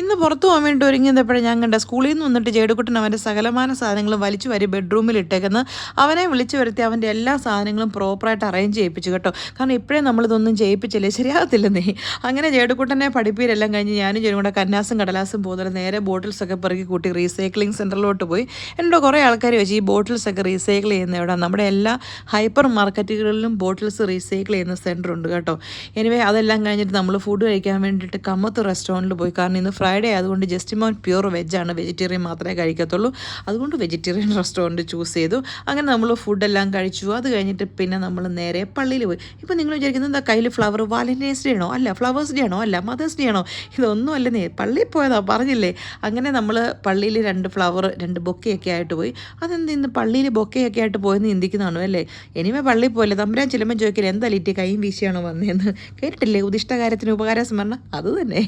ഇന്ന് പുറത്തു പോകാൻ വേണ്ടി ഒരുങ്ങിയപ്പോഴേ ഞാൻ കണ്ട സ്കൂളിൽ നിന്ന് വന്നിട്ട് ജേടുക്കുട്ടൻ അവൻ്റെ സകലമാന സാധനങ്ങളും വലിച്ചു വാരി ബെഡ്റൂമിൽ ഇട്ടേക്കുന്ന അവനെ വിളിച്ചു വരുത്തി അവൻ്റെ എല്ലാ സാധനങ്ങളും പ്രോപ്പറായിട്ട് അറേഞ്ച് ചെയ്യിപ്പിച്ചു കേട്ടോ. കാരണം ഇപ്പോഴേ നമ്മളിതൊന്നും ചെയ്യിപ്പിച്ചില്ലേ ശരിയാകത്തില്ലെന്നേ. അങ്ങനെ ജേടുക്കുട്ടനെ പഠിപ്പീരെല്ലാം കഴിഞ്ഞ് ഞാനും ജേടും കൂടെ കന്നാസും കടലാസും പോകുന്നത് നേരെ ബോട്ടിൽസൊക്കെ പെറുക്കി കൂട്ടി റീസൈക്ലിംഗ് സെൻറ്ററിലോട്ട് പോയി. എന്നോട് കുറേ ആൾക്കാർ വെച്ച് ഈ ബോട്ടിൽസൊക്കെ റീസൈക്കിൾ ചെയ്യുന്ന എവിടെ നമ്മുടെ എല്ലാ ഹൈപ്പർ മാർക്കറ്റുകളിലും ബോട്ടിൽസ് റീസൈക്കിൾ ചെയ്യുന്ന സെൻറ്റർ ഉണ്ട് കേട്ടോ. എനിവേ അതെല്ലാം കഴിഞ്ഞിട്ട് നമ്മൾ ഫുഡ് കഴിക്കാൻ വേണ്ടിയിട്ട് കമ്മത്ത് റെസ്റ്റോറൻറ്റിൽ പോയി. കാരണം ഇന്ന് ഫ്രൈഡേ ആയതുകൊണ്ട് ജസ്റ്റിമോൻ പ്യൂർ വെജാണ്, വെജിറ്റേറിയൻ മാത്രമേ കഴിക്കത്തുള്ളൂ. അതുകൊണ്ട് വെജിറ്റേറിയൻ റെസ്റ്റോറൻറ്റ് ചൂസ് ചെയ്തു. അങ്ങനെ നമ്മൾ ഫുഡെല്ലാം കഴിച്ചു. അത് കഴിഞ്ഞിട്ട് പിന്നെ നമ്മൾ നേരെ പള്ളിയിൽ പോയി. ഇപ്പോൾ നിങ്ങൾ വിചാരിക്കുന്നത് എന്താ കയ്യിൽ ഫ്ലവർ, വാലൻറ്റൈൻസ് ഡേ ആണോ? അല്ല. ഫ്ലവേഴ്സ് ഡേ ആണോ? അല്ല. മദേഴ്സ് ഡേ ആണോ? ഇതൊന്നും അല്ലെന്നേ, പള്ളിയിൽ പോയതാ പറഞ്ഞില്ലേ. അങ്ങനെ നമ്മൾ പള്ളിയിൽ 2 ഫ്ലവർ 2 ബൊക്കെയൊക്കെ ആയിട്ട് പോയി. അതെന്ത് ഇന്ന് പള്ളിയിൽ ബൊക്കെയൊക്കെ ആയിട്ട് പോയെന്ന് ചിന്തിക്കുന്നതാണോ അല്ലേ? എനിവേ പള്ളിയിൽ പോയില്ലേ, തമ്പുരാൻ ചെല്ലുമ്പോൾ ചോദിക്കില്ല എന്താ ലിറ്റി കൈയും വീശിയാണോ വന്നതെന്ന്. കേട്ടിട്ടില്ലേ ഉദിഷ്ടകാര്യത്തിന് ഉപകാര സ്മരണ, അത് തന്നെ.